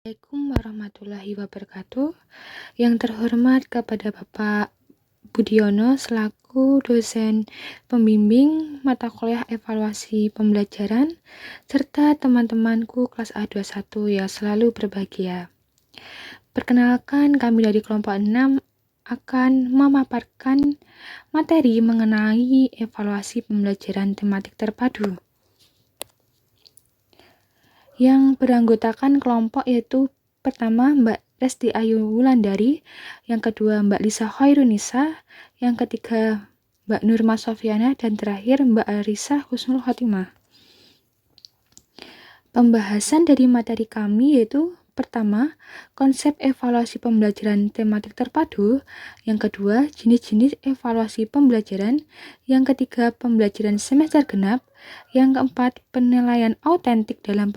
Assalamualaikum warahmatullahi wabarakatuh. Yang terhormat kepada Bapak Budiono selaku dosen pembimbing mata kuliah evaluasi pembelajaran serta teman-temanku kelas A21 yang selalu berbahagia. Perkenalkan, kami dari kelompok 6 akan memaparkan materi mengenai evaluasi pembelajaran tematik terpadu. Yang beranggotakan kelompok yaitu pertama Mbak Resti Ayu Wulandari, yang kedua Mbak Lisa Khairunisa, yang ketiga Mbak Nurma Sofiana, dan terakhir Mbak Arisa Husnul Khotimah. Pembahasan dari materi kami yaitu pertama, konsep evaluasi pembelajaran tematik terpadu, yang kedua, jenis-jenis evaluasi pembelajaran, yang ketiga, pembelajaran semester genap, yang keempat, penilaian autentik dalam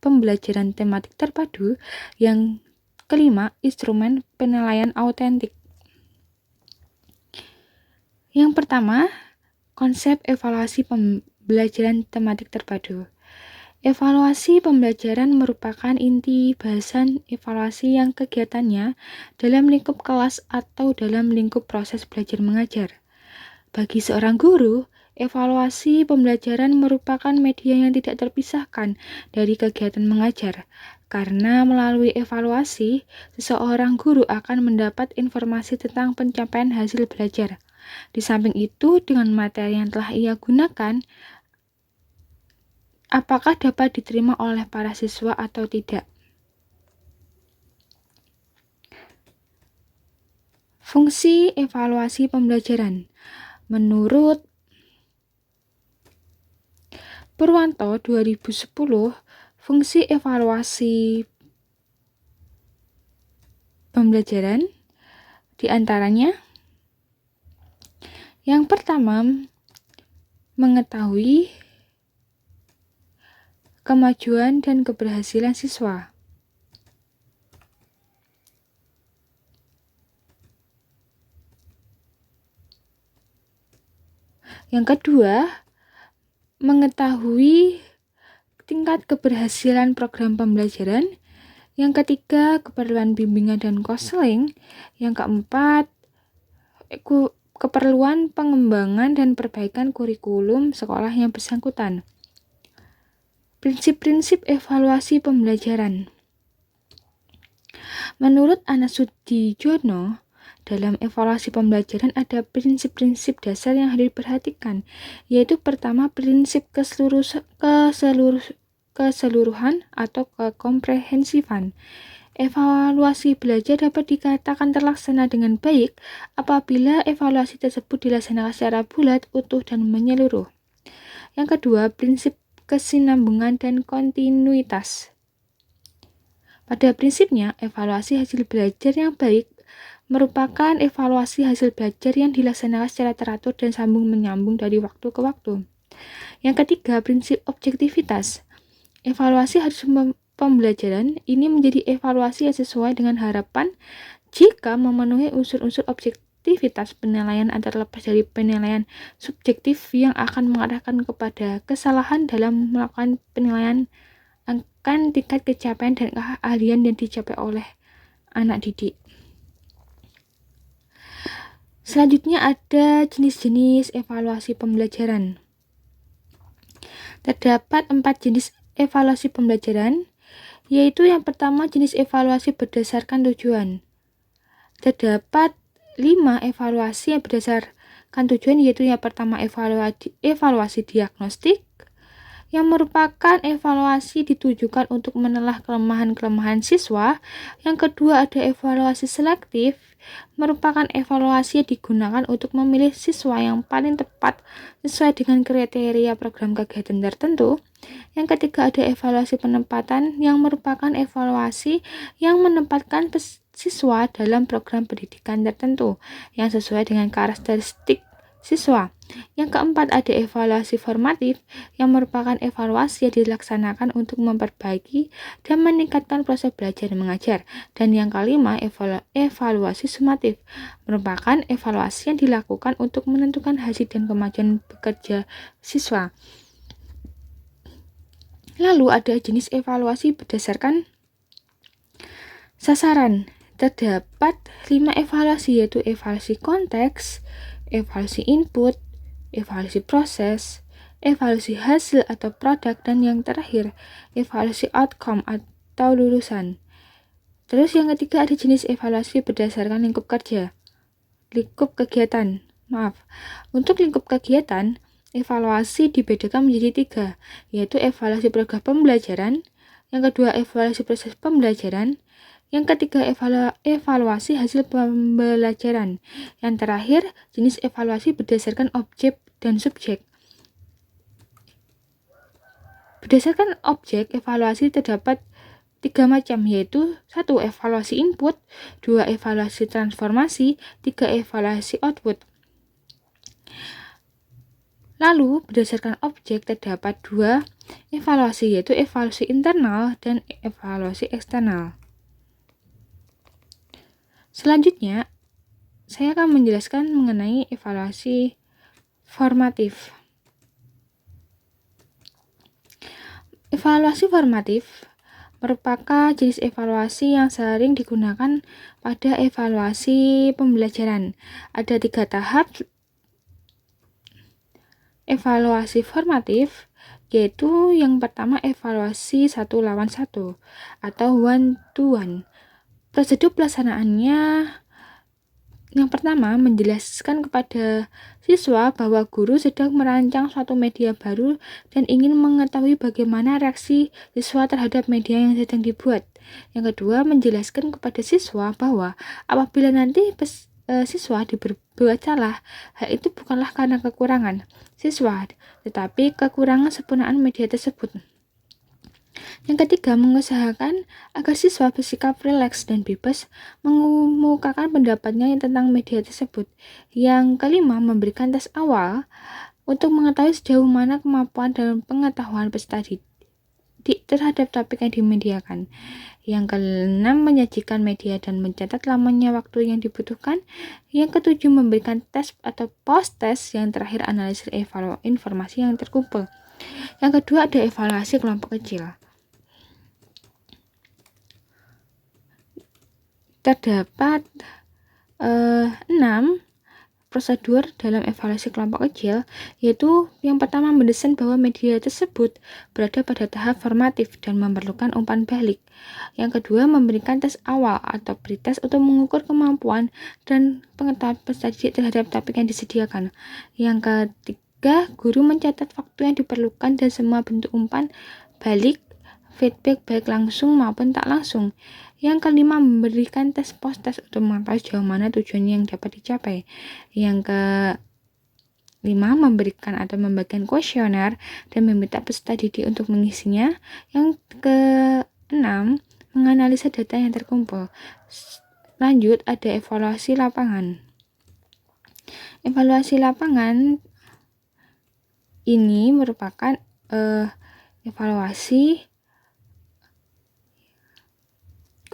pembelajaran tematik terpadu, yang kelima, instrumen penilaian autentik. Yang pertama, konsep evaluasi pembelajaran tematik terpadu. Evaluasi pembelajaran merupakan inti bahasan evaluasi yang kegiatannya dalam lingkup kelas atau dalam lingkup proses belajar mengajar. Bagi seorang guru, evaluasi pembelajaran merupakan media yang tidak terpisahkan dari kegiatan mengajar, karena melalui evaluasi, seseorang guru akan mendapat informasi tentang pencapaian hasil belajar. Di samping itu, dengan materi yang telah ia gunakan, apakah dapat diterima oleh para siswa atau tidak. Fungsi evaluasi pembelajaran. Menurut Purwanto 2010, fungsi evaluasi pembelajaran diantaranya yang pertama, mengetahui kemajuan dan keberhasilan siswa. Yang kedua, mengetahui tingkat keberhasilan program pembelajaran. Yang ketiga, keperluan bimbingan dan konseling. Yang keempat, keperluan pengembangan dan perbaikan kurikulum sekolah yang bersangkutan. Prinsip-prinsip evaluasi pembelajaran. Menurut Anas Sudiono, dalam evaluasi pembelajaran ada prinsip-prinsip dasar yang harus diperhatikan, yaitu pertama prinsip keseluruhan atau kekomprehensifan. Evaluasi belajar dapat dikatakan terlaksana dengan baik apabila evaluasi tersebut dilaksanakan secara bulat, utuh, dan menyeluruh. Yang kedua, prinsip kesinambungan dan kontinuitas. Pada prinsipnya, evaluasi hasil belajar yang baik merupakan evaluasi hasil belajar yang dilaksanakan secara teratur dan sambung menyambung dari waktu ke waktu. Yang ketiga, prinsip objektivitas. Evaluasi hasil pembelajaran ini menjadi evaluasi yang sesuai dengan harapan jika memenuhi unsur-unsur objektivitas penilaian terlepas dari penilaian subjektif yang akan mengarahkan kepada kesalahan dalam melakukan penilaian akan tingkat kecapaian dan keahlian yang dicapai oleh anak didik. Selanjutnya ada jenis-jenis evaluasi pembelajaran. Terdapat 4 jenis evaluasi pembelajaran, yaitu yang pertama jenis evaluasi berdasarkan tujuan. Terdapat 5 evaluasi yang berdasarkan tujuan, yaitu yang pertama evaluasi diagnostik, yang merupakan evaluasi ditujukan untuk menelah kelemahan-kelemahan siswa. Yang kedua ada evaluasi selektif, merupakan evaluasi yang digunakan untuk memilih siswa yang paling tepat sesuai dengan kriteria program kegiatan tertentu. Yang ketiga ada evaluasi penempatan, yang merupakan evaluasi yang menempatkan siswa dalam program pendidikan tertentu yang sesuai dengan karakteristik siswa. Yang keempat ada evaluasi formatif, yang merupakan evaluasi yang dilaksanakan untuk memperbaiki dan meningkatkan proses belajar mengajar. Dan yang kelima evaluasi sumatif, merupakan evaluasi yang dilakukan untuk menentukan hasil dan kemajuan bekerja siswa. Lalu ada jenis evaluasi berdasarkan Sasaran. Terdapat 5 evaluasi, yaitu evaluasi konteks, evaluasi input, evaluasi proses, evaluasi hasil atau produk, dan yang terakhir, evaluasi outcome atau lulusan. Terus yang ketiga ada jenis evaluasi berdasarkan lingkup kegiatan. Untuk lingkup kegiatan, evaluasi dibedakan menjadi 3, yaitu evaluasi program pembelajaran, yang kedua evaluasi proses pembelajaran, yang ketiga evaluasi hasil pembelajaran, yang terakhir jenis evaluasi berdasarkan objek dan subjek. Berdasarkan objek, evaluasi terdapat 3 macam, yaitu 1. Evaluasi input, 2. Evaluasi transformasi, 3. Evaluasi output. Lalu, berdasarkan objek terdapat 2 evaluasi, yaitu evaluasi internal dan evaluasi eksternal. Selanjutnya, saya akan menjelaskan mengenai evaluasi formatif. Evaluasi formatif merupakan jenis evaluasi yang sering digunakan pada evaluasi pembelajaran. Ada 3 tahap evaluasi formatif, yaitu yang pertama evaluasi 1-1 atau one-to-one. Prosedur pelaksanaannya, yang pertama menjelaskan kepada siswa bahwa guru sedang merancang suatu media baru dan ingin mengetahui bagaimana reaksi siswa terhadap media yang sedang dibuat. Yang kedua menjelaskan kepada siswa bahwa apabila nanti siswa berbuat salah, hal itu bukanlah karena kekurangan siswa, tetapi kekurangan sempurnaan media tersebut. Yang ketiga, mengusahakan agar siswa bersikap rileks dan bebas mengemukakan pendapatnya tentang media tersebut. Yang kelima, memberikan tes awal untuk mengetahui sejauh mana kemampuan dan pengetahuan peserta didik terhadap topik yang dimediakan. Yang keenam, menyajikan media dan mencatat lamanya waktu yang dibutuhkan. Yang ketujuh, memberikan tes atau post-tes. Yang terakhir, analisis informasi yang terkumpul. Yang kedua, ada evaluasi kelompok kecil. Terdapat 6 prosedur dalam evaluasi kelompok kecil, yaitu yang pertama mendesain bahwa media tersebut berada pada tahap formatif dan memerlukan umpan balik. Yang kedua, memberikan tes awal atau pretest untuk mengukur kemampuan dan pengetahuan peserta didik terhadap topik yang disediakan. Yang ketiga, guru mencatat waktu yang diperlukan dan semua bentuk umpan balik, feedback baik langsung maupun tak langsung. Yang kelima, memberikan tes post-tes untuk mengetahui sejauh mana tujuan yang dapat dicapai. Yang kelima, memberikan atau membagikan kuesioner dan meminta peserta didik untuk mengisinya. Yang keenam, menganalisa data yang terkumpul. Lanjut, ada evaluasi lapangan. Evaluasi lapangan ini merupakan evaluasi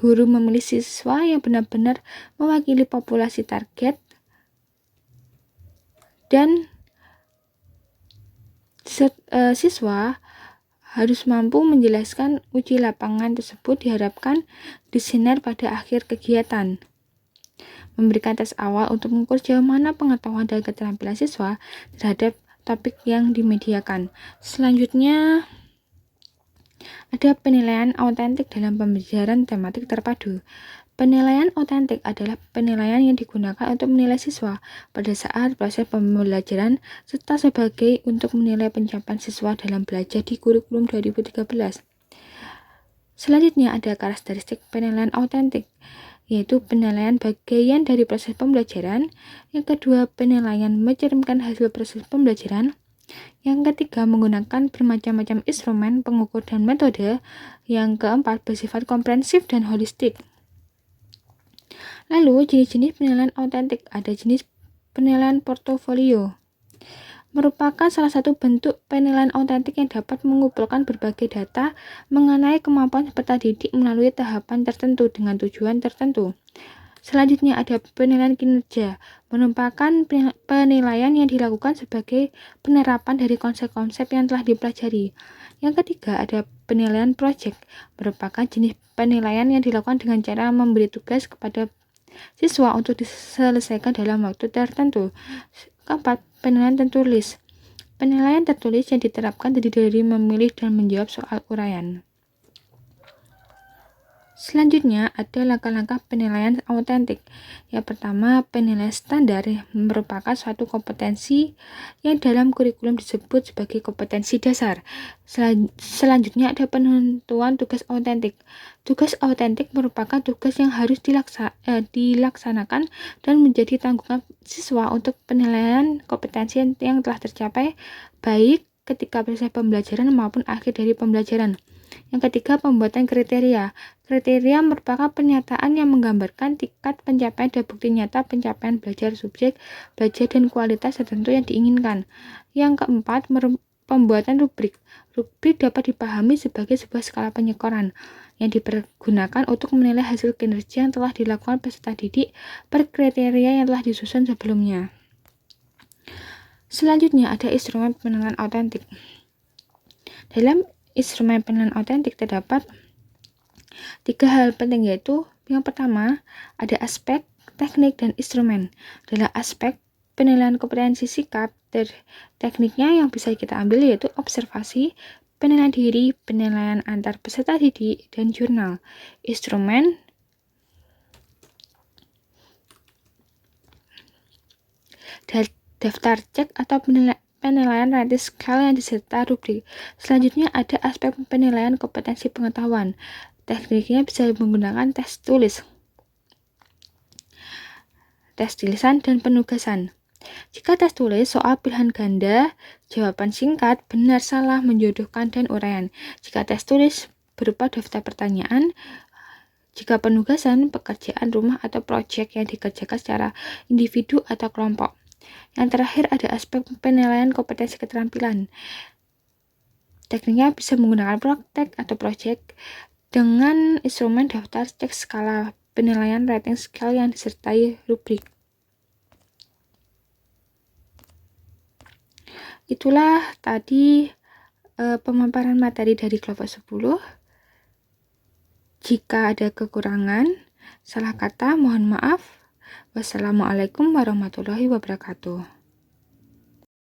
guru memilih siswa yang benar-benar mewakili populasi target dan siswa harus mampu menjelaskan uji lapangan tersebut diharapkan disenar pada akhir kegiatan. Memberikan tes awal untuk mengukur sejauh mana pengetahuan dan keterampilan siswa terhadap topik yang dimediakan. Selanjutnya, ada penilaian autentik dalam pembelajaran tematik terpadu. Penilaian autentik adalah penilaian yang digunakan untuk menilai siswa pada saat proses pembelajaran serta sebagai untuk menilai pencapaian siswa dalam belajar di kurikulum 2013. Selanjutnya ada karakteristik penilaian autentik, yaitu penilaian bagian dari proses pembelajaran. Yang kedua, penilaian mencerminkan hasil proses pembelajaran. Yang ketiga, menggunakan bermacam-macam instrumen pengukur dan metode. Yang keempat, bersifat komprehensif dan holistik. Lalu, jenis-jenis penilaian autentik. Ada jenis penilaian portofolio. Merupakan salah satu bentuk penilaian autentik yang dapat mengumpulkan berbagai data mengenai kemampuan peserta didik melalui tahapan tertentu dengan tujuan tertentu. Selanjutnya ada penilaian kinerja, merupakan penilaian yang dilakukan sebagai penerapan dari konsep-konsep yang telah dipelajari. Yang ketiga ada penilaian project merupakan jenis penilaian yang dilakukan dengan cara memberi tugas kepada siswa untuk diselesaikan dalam waktu tertentu. Keempat, penilaian tertulis. Penilaian tertulis yang diterapkan terdiri dari memilih dan menjawab soal uraian. Selanjutnya, ada langkah-langkah penilaian autentik. Yang pertama, penilaian standar merupakan suatu kompetensi yang dalam kurikulum disebut sebagai kompetensi dasar. Selanjutnya, ada penentuan tugas autentik. Tugas autentik merupakan tugas yang harus dilaksanakan dan menjadi tanggungan siswa untuk penilaian kompetensi yang telah tercapai, baik ketika proses pembelajaran maupun akhir dari pembelajaran. Yang ketiga, pembuatan kriteria. Kriteria merupakan pernyataan yang menggambarkan tingkat pencapaian dan bukti nyata pencapaian belajar subjek, belajar dan kualitas tertentu yang diinginkan. Yang keempat, pembuatan rubrik. Rubrik dapat dipahami sebagai sebuah skala penyekoran yang dipergunakan untuk menilai hasil kinerja yang telah dilakukan peserta didik per kriteria yang telah disusun sebelumnya. Selanjutnya ada instrumen penilaian autentik. Dalam instrumen penilaian autentik terdapat 3 hal penting, yaitu yang pertama ada aspek, teknik, dan instrumen. Dalam aspek penilaian kompetensi sikap, tekniknya yang bisa kita ambil yaitu observasi, penilaian diri, penilaian antar peserta didik, dan jurnal. Instrumen daftar cek atau penilaian rating scale yang disertai rubrik. Selanjutnya ada aspek penilaian kompetensi pengetahuan. Tekniknya bisa menggunakan tes tulis, tes tulisan, dan penugasan. Jika tes tulis, soal pilihan ganda, jawaban singkat, benar, salah, menjodohkan, dan uraian. Jika tes tulis berupa daftar pertanyaan. Jika penugasan, pekerjaan rumah atau proyek yang dikerjakan secara individu atau kelompok. Yang terakhir ada aspek penilaian kompetensi keterampilan. Tekniknya bisa menggunakan praktek atau proyek dengan instrumen daftar cek skala penilaian rating scale yang disertai rubrik. Itulah tadi pemaparan materi dari kelompok 10. Jika ada kekurangan, salah kata, mohon maaf. Wassalamualaikum warahmatullahi wabarakatuh.